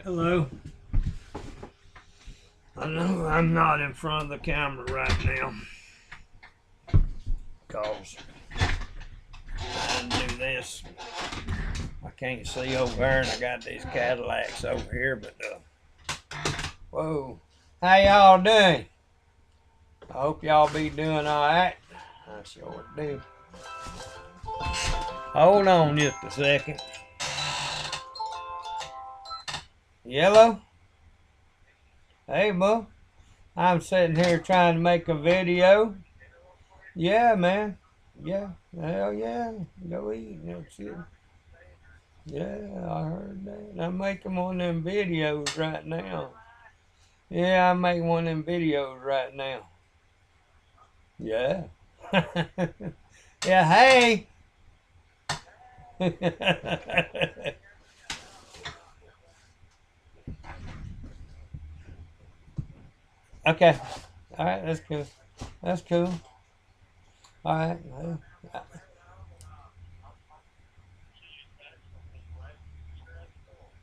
Hello. I know I'm not in front of the camera right now because trying to do this. I can't see over there, and I got these Cadillacs over here. But whoa, how y'all doing? I hope y'all be doing all right. I sure do. Hold on just a second. Yellow. Hey, bud. I'm sitting here trying to make a video. Yeah, man. Yeah. Hell yeah. Go eat. That's it. Yeah, I heard that. I'm making one of them videos right now. Yeah, I'm making one of them videos right now. Yeah. Yeah, hey. Okay. All right, that's cool. That's cool. All right.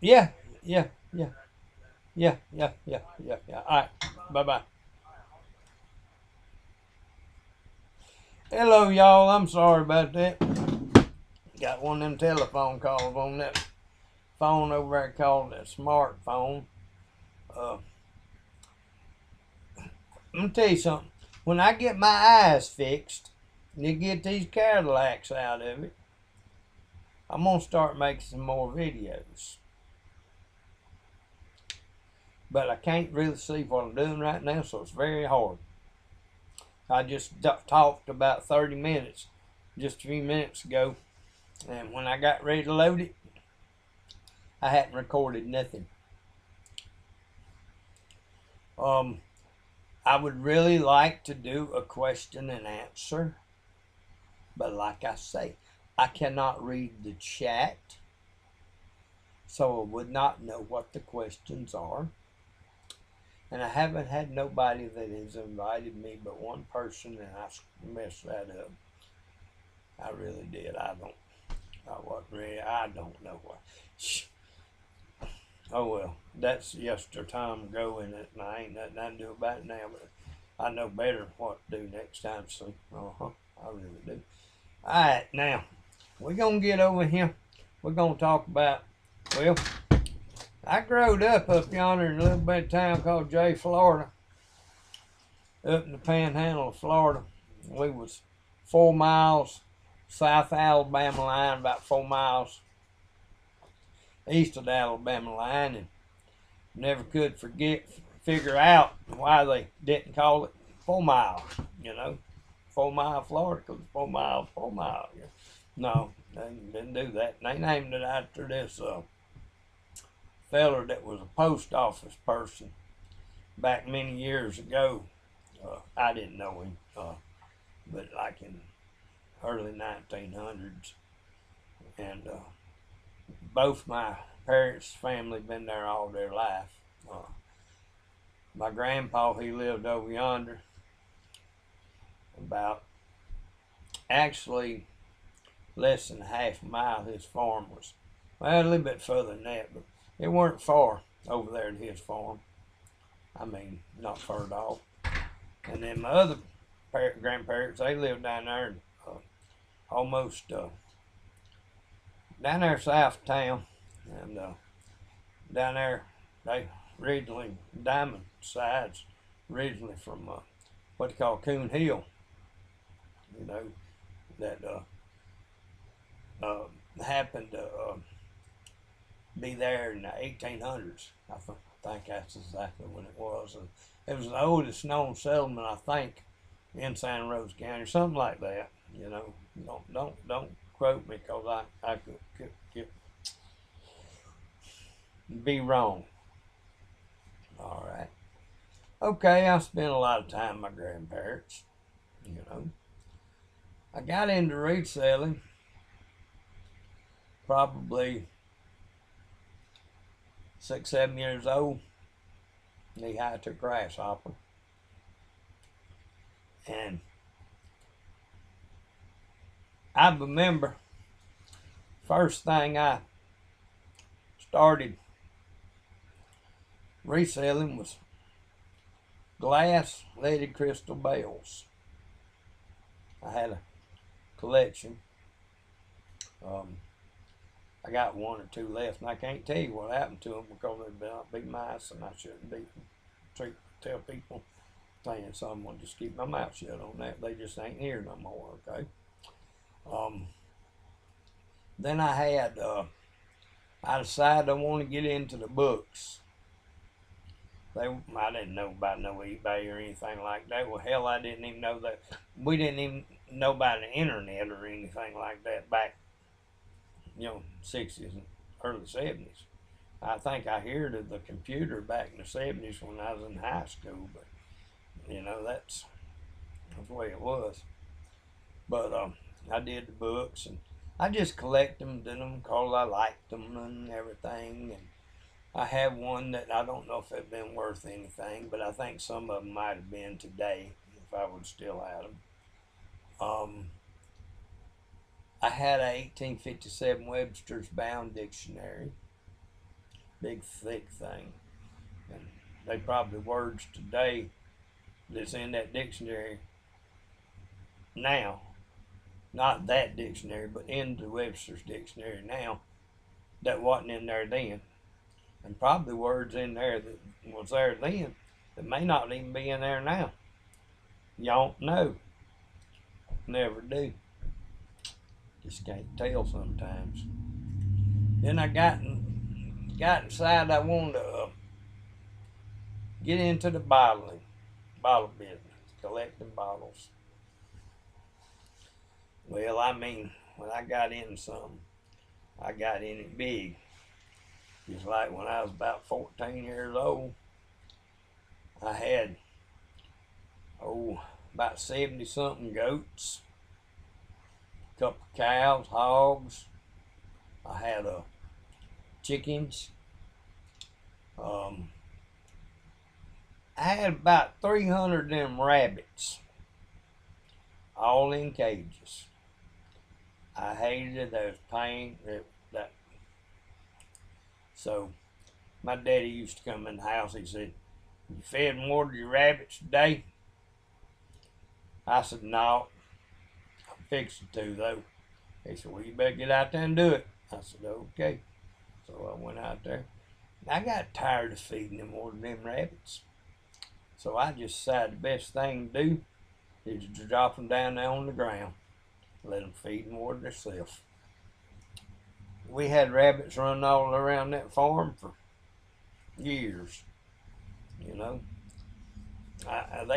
Yeah, yeah, yeah, yeah. All right. Bye bye. Hello, y'all. I'm sorry about that. Got one of them telephone calls on that phone over there called a smartphone. Uh, I'm gonna tell you something. When I get my eyes fixed and you get these Cadillacs out of it, I'm gonna start making some more videos. But I can't really see what I'm doing right now, so it's very hard. I just talked about 30 minutes just a few minutes ago, and when I got ready to load it, I hadn't recorded nothing. I would really like to do a question and answer, but like I say, I cannot read the chat, so I would not know what the questions are. And I haven't had nobody that has invited me but one person, and I messed that up. I really did. I don't know what. Oh well, that's yesterday time ago, and I ain't nothing I can do about it now, but I know better what to do next time, so I really do. Alright, now, we're gonna get over here. We're gonna talk about, well, I growed up yonder in a little bit of town called Jay, Florida, up in the panhandle of Florida. We was 4 miles south Alabama line, about 4 miles east of the Alabama line, and never could figure out why they didn't call it 4 Mile, you know, 4 Mile Florida, because 4 miles, 4 miles. No, they didn't do that. They named it after this feller that was a post office person back many years ago. I didn't know him, but like in early 1900s, and both my parents' family been there all their life. My grandpa, he lived over yonder, about actually less than half a mile. His farm was, well, a little bit further than that, but it weren't far over there to his farm. I mean, not far at all. And then my other grandparents, they lived down there, almost down there south of town, and down there they originally Diamond sides, originally from what they call Coon Hill. You know that happened to be there in the 1800s. I think that's exactly when it was. And it was the oldest known settlement, I think, in Santa Rosa County, or something like that. You know, don't quote me, because I could be wrong. All right. Okay, I spent a lot of time with my grandparents. You know, I got into reselling probably 6, 7 years old. Knee high to grasshopper, and I remember first thing I started reselling was glass leaded crystal bells. I had a collection. I got one or two left, and I can't tell you what happened to them because they've been big mice, and I shouldn't be tell people things. So I'm gonna just keep my mouth shut on that. They just ain't here no more. Okay. Then I decided I want to get into the books. I didn't know about no eBay or anything like that. Well, hell, I didn't even know that. We didn't even know about the internet or anything like that back, 60s and early 70s. I think I heard of the computer back in the 70s when I was in high school, but, that's the way it was. But I did the books, and I just collect them, did them because I liked them and everything. And I have one that I don't know if it'd been worth anything, but I think some of them might have been today if I would still have them. I had a 1857 Webster's Bound Dictionary, big thick thing, and they probably words today that's in that dictionary now, not that dictionary, but in the Webster's dictionary now, that wasn't in there then. And probably words in there that was there then that may not even be in there now. You don't know. Never do. Just can't tell sometimes. Then I got inside. I wanted to get into the bottle business, collecting bottles. Well, when I got in something, I got in it big. Just like when I was about 14 years old, I had, about 70-something goats, a couple of cows, hogs. I had chickens. I had about 300 of them rabbits, all in cages. I hated it. There was pain. So my daddy used to come in the house. He said, "You fed and watered your rabbits today?" I said, "No, I'm fixing to though." He said, "Well, you better get out there and do it." I said, "Okay." So I went out there. I got tired of feeding them, watering them rabbits. So I just decided the best thing to do is to drop them down there on the ground, let them feed and water themselves. We had rabbits running all around that farm for years, They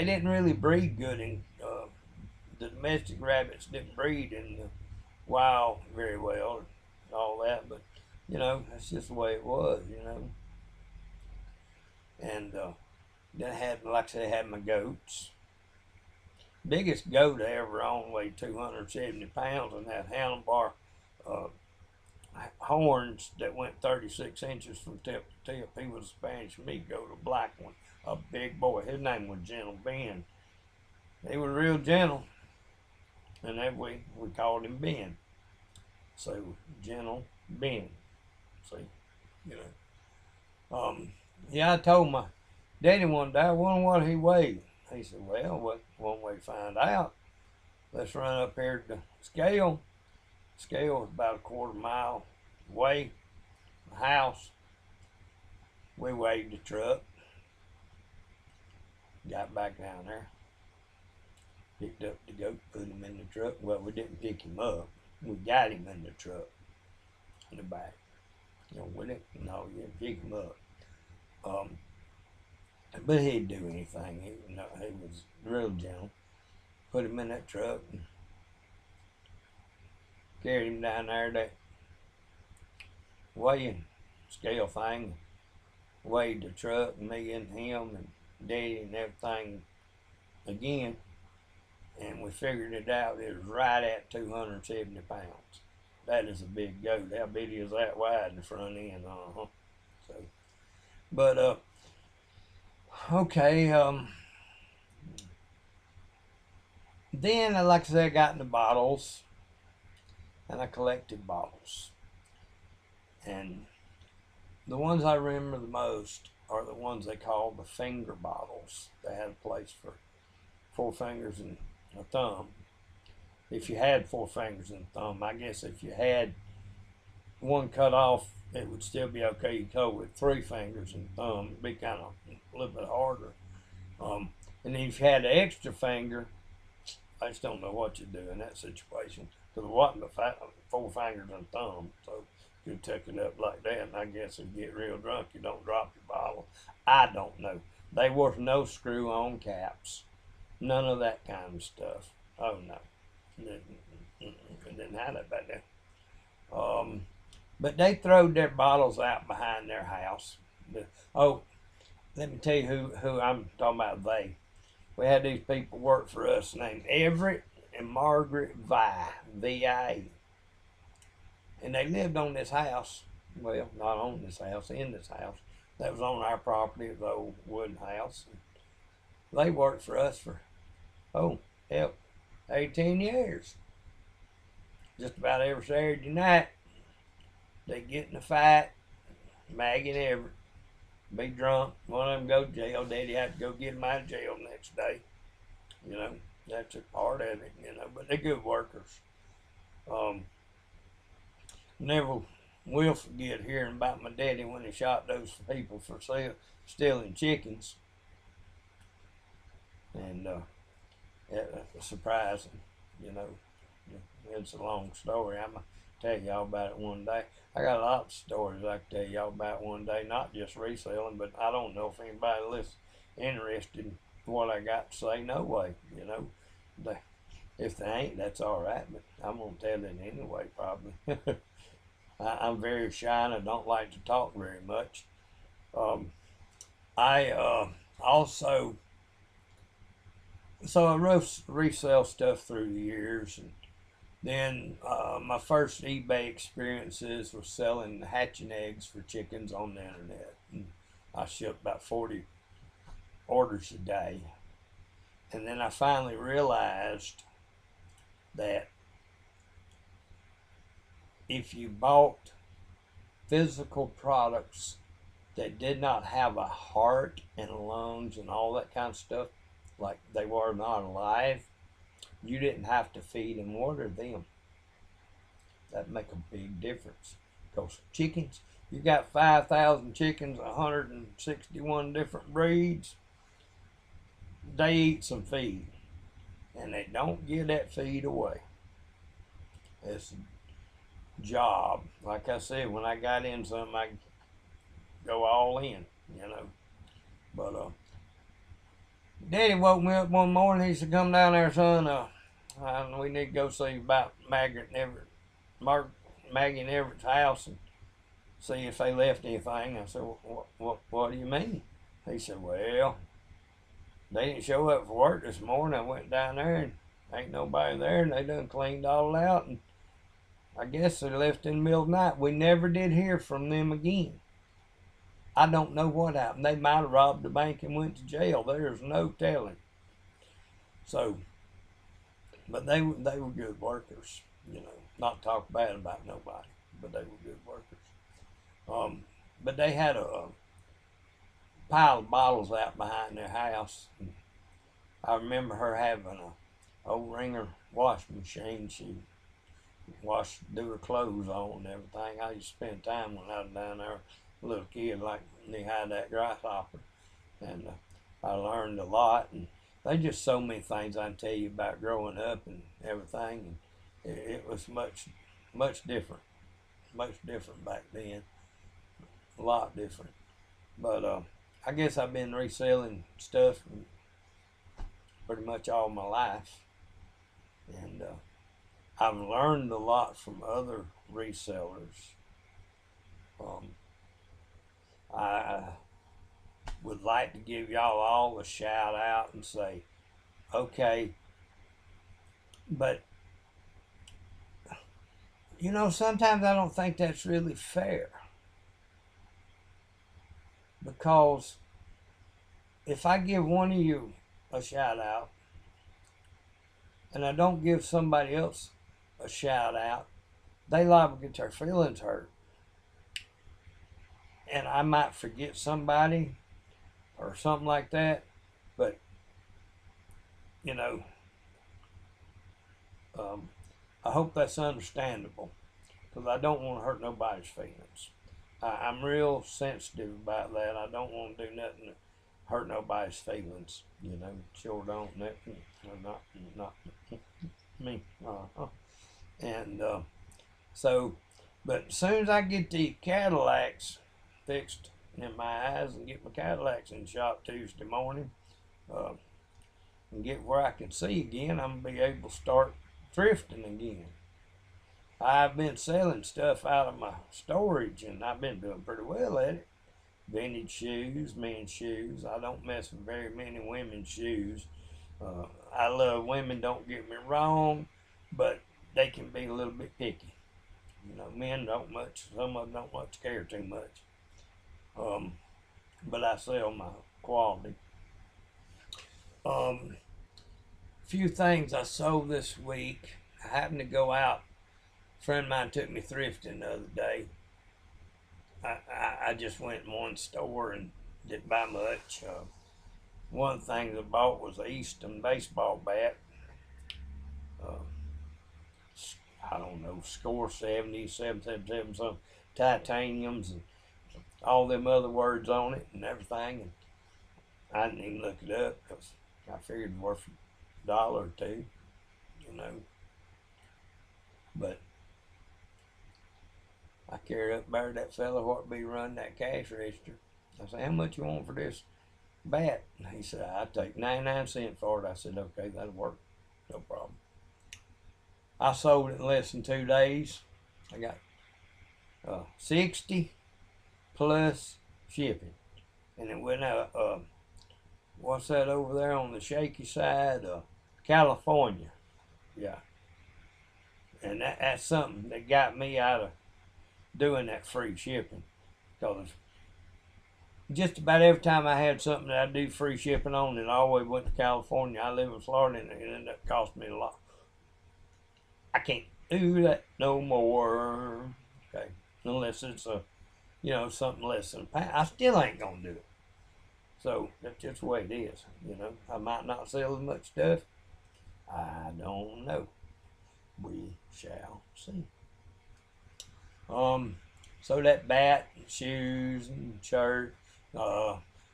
didn't really breed good in, the domestic rabbits didn't breed in the wild very well and all that, but, that's just the way it was, And then I had, like I said, I had my goats. Biggest goat I ever owned weighed 270 pounds and had handlebar horns that went 36 inches from tip to tip. He was a Spanish meat goat, a black one, a big boy. His name was Gentle Ben. He was real gentle, and that we called him Ben. So Gentle Ben. See, I told my daddy one day, I wonder what he weighed. He said, "Well, one way to find out, let's run up here to the scale." Scale was about a quarter mile away from the house. We weighed the truck, got back down there, picked up the goat, put him in the truck. Well, we didn't pick him up. We got him in the truck in the back. We didn't, no, you didn't pick him up. But he'd do anything. He was real gentle. Put him in that truck and carried him down there, that weighing scale thing, weighed the truck, and me and him and Daddy and everything again, and we figured it out. It was right at 270 pounds. That is a big goat. How big is that wide in the front end? So, but okay. Then, like I said, I got in the bottles, and I collected bottles. And the ones I remember the most are the ones they call the finger bottles. They had a place for 4 fingers and a thumb. If you had 4 fingers and a thumb, I guess if you had one cut off, it would still be okay. You go with 3 fingers and thumb, it'd be kind of a little bit harder. And if you had an extra finger, I just don't know what you'd do in that situation. Because it wasn't 4 fingers and thumb, so you took it up like that, and I guess if you get real drunk, you don't drop your bottle. I don't know. They were no screw-on caps. None of that kind of stuff. Oh, no. Didn't have that back then. But they throwed their bottles out behind their house. Oh, let me tell you who I'm talking about, they. We had these people work for us named Everett and Margaret V.I.A. And they lived on this house. Well, not on this house, in this house. That was on our property, it was an old wooden house. They worked for us for, 18 years. Just about every Saturday night, they get in a fight, Maggie and Everett. Be drunk, one of them go to jail, Daddy had to go get them out of jail the next day. You know, that's a part of it, you know, but they're good workers. Never will forget hearing about my daddy when he shot those people for stealing chickens. And it was surprising, you know. It's a long story. I'm going to tell y'all about it one day. I got a lot of stories I can tell y'all about one day, not just reselling, but I don't know if anybody is interested in what I got to say. No way, you know. If they ain't, that's all right, but I'm going to tell it anyway, probably. I'm very shy and I don't like to talk very much. I also, so I resell stuff through the years, and then my first eBay experiences were selling hatching eggs for chickens on the internet. And I shipped about 40 orders a day. And then I finally realized that if you bought physical products that did not have a heart and lungs and all that kind of stuff, like they were not alive, you didn't have to feed and water them. That'd make a big difference. Because chickens, you got 5,000 chickens, 161 different breeds. They eat some feed. And they don't give that feed away. It's a job. Like I said, when I got in something, I go all in, you know. But Daddy woke me up one morning. He said, "Come down there, son. We need to go see about Maggard and Everett, Maggie and Everett's house and see if they left anything." I said, "What do you mean?" He said, "Well, they didn't show up for work this morning. I went down there and ain't nobody there, and they done cleaned all out, and I guess they left in the middle of the night. We never did hear from them again. I don't know what happened. They might have robbed the bank and went to jail. There's no telling." So, but they were good workers, you know. Not talk bad about nobody, but they were good workers. But they had a pile of bottles out behind their house. And I remember her having a old Ringer washing machine. She do her clothes on and everything. I used to spend time when I was down there, a little kid, like knee high that grasshopper, and I learned a lot. And they just so many things I can tell you about growing up and everything. And it was much different back then, a lot different. But I guess I've been reselling stuff pretty much all my life, and I've learned a lot from other resellers. I would like to give y'all all a shout out and say, okay, but you know, sometimes I don't think that's really fair, because if I give one of you a shout out and I don't give somebody else a shout out, they liable to get their feelings hurt. and I might forget somebody or something like that, but you know, um, I hope that's understandable because I don't want to hurt nobody's feelings. I'm real sensitive about that. I don't want to do nothing to hurt nobody's feelings. You know, sure don't. Not me. And so, but as soon as I get the Cadillacs fixed in my eyes and get my Cadillacs in the shop Tuesday morning, uh, and get where I can see again, I'm gonna be able to start thrifting again. I've been selling stuff out of my storage, and I've been doing pretty well at it. Vintage shoes, men's shoes. I don't mess with very many women's shoes. I love women, don't get me wrong, but they can be a little bit picky. You know, men don't much, some of them don't much care too much. But I sell my quality. Few things I sold this week. I happened to go out. A friend of mine took me thrifting the other day. I just went in one store and didn't buy much. One of the things I bought was an Easton baseball bat. Uh, I don't know, score 70, 777, some titaniums and all them other words on it and everything. And I didn't even look it up because I figured it was worth $1 or $2, you know. But I carried up there to that fella what be running that cash register. I said, how much you want for this bat? And he said, I'd take 99 cents for it. I said, okay, that'll work. No problem. I sold it in less than 2 days. I got 60 plus shipping. And it went out, what's that over there on the shaky side? California. Yeah. And that's something that got me out of doing that free shipping. Because just about every time I had something that I do free shipping on, it always went to California. I live in Florida, and it ended up costing me a lot. I can't do that no more. Okay, unless it's something less than a pound. I still ain't gonna do it. So that's just the way it is. You know, I might not sell as much stuff. I don't know. We shall see. So that bat, shoes, and shirt.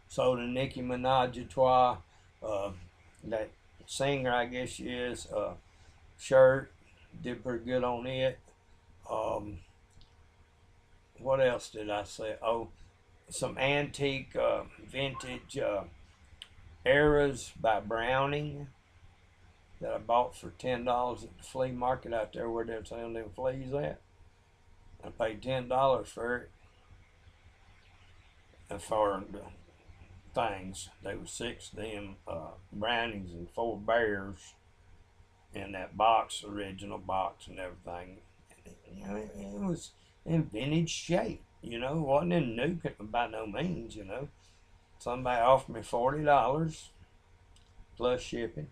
Sold a Nicki Minaj that singer, I guess she is. Shirt, did pretty good on it. What else did I say? Oh, some antique, vintage eras by Browning that I bought for $10 at the flea market out there where they're selling them fleas at. I paid $10 for it. And for the things, there was 6 of them Brownings and 4 bears in that box, original box and everything. You know, it was in vintage shape. You know, it wasn't in new by no means. You know, somebody offered me $40 plus shipping.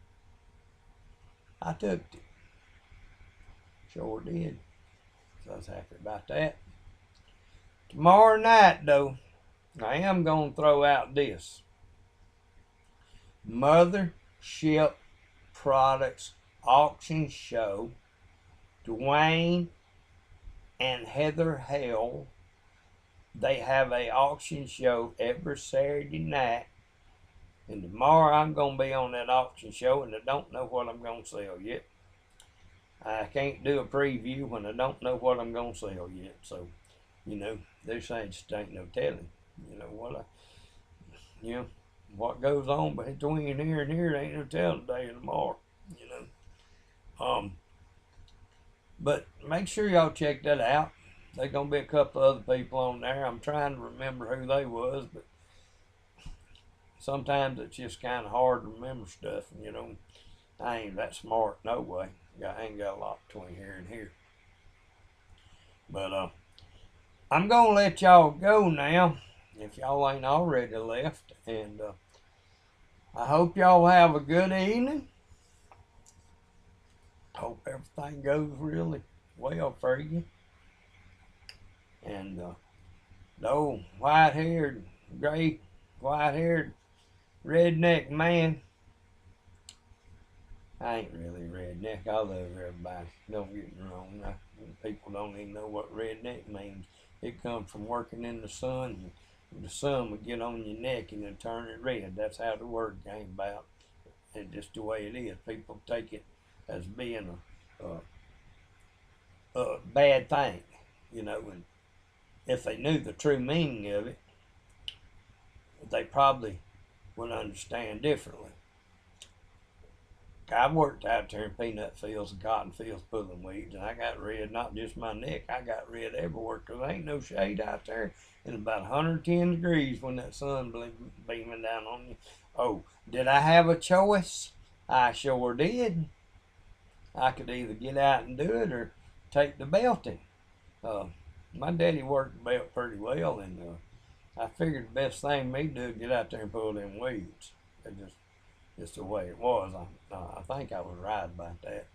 I took it. Sure did. So I was happy about that. Tomorrow night, though, I am going to throw out this Mothership Products Auction Show. Dwayne and Heather Hale, they have a auction show every Saturday night. And tomorrow I'm going to be on that auction show, and I don't know what I'm going to sell yet. I can't do a preview when I don't know what I'm going to sell yet. So, you know, this ain't just ain't no telling. You know, what goes on between here and here ain't no telling today and tomorrow, you know. But make sure y'all check that out. There's going to be a couple other people on there. I'm trying to remember who they was, but sometimes it's just kind of hard to remember stuff, you know. I ain't that smart no way. I ain't got a lot between here and here. But I'm going to let y'all go now, if y'all ain't already left. And I hope y'all have a good evening. Hope everything goes really well for you. And the old white-haired, gray, white-haired redneck man. I ain't really redneck. I love everybody. Don't get me wrong. People don't even know what redneck means. It comes from working in the sun. The sun would get on your neck and then turn it red. That's how the word came about. It's just the way it is. People take it as being a bad thing, and if they knew the true meaning of it, they probably would understand differently. I've worked out there in peanut fields and cotton fields pulling weeds, and I got red, not just my neck, I got red everywhere because there ain't no shade out there. It's about 110 degrees when that sun beaming down on you. Oh, did I have a choice? I sure did. I could either get out and do it or take the belting. My daddy worked the belt pretty well, and I figured the best thing for me to do is get out there and pull them weeds. It just the way it was. I think I was right about that.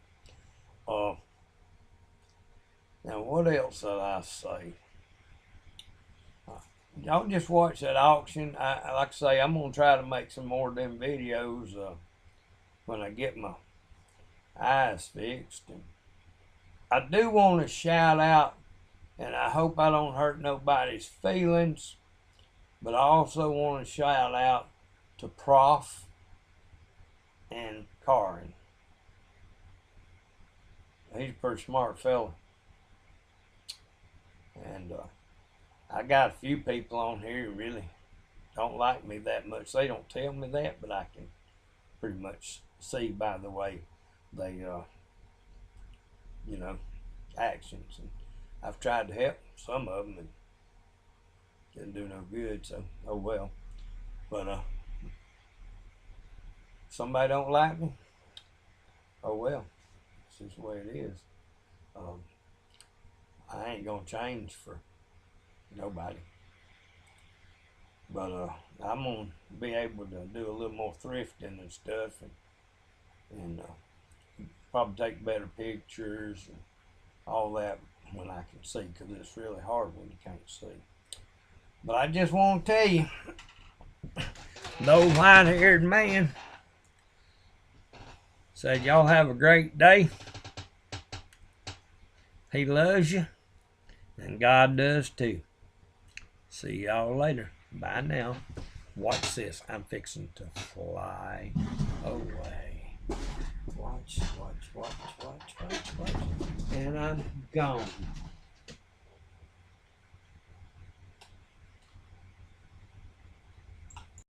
Now, what else did I say? Y'all just watch that auction. Like I say, I'm going to try to make some more of them videos when I get my eyes fixed. And I do want to shout out, and I hope I don't hurt nobody's feelings, but I also want to shout out to Prof and Karin. He's a pretty smart fella. And I got a few people on here who really don't like me that much. They don't tell me that, but I can pretty much see by the way they, actions. And I've tried to help some of them and didn't do no good, so oh well. But somebody don't like me, oh well, it's just the way it is. I ain't gonna change for nobody, but I'm gonna be able to do a little more thrifting and stuff, and probably take better pictures and all that when I can see, because it's really hard when you can't see. But I just want to tell you, the old white-haired man said, y'all have a great day. He loves you, and God does too. See y'all later. Bye now. Watch this. I'm fixing to fly away. Watch. And I'm gone.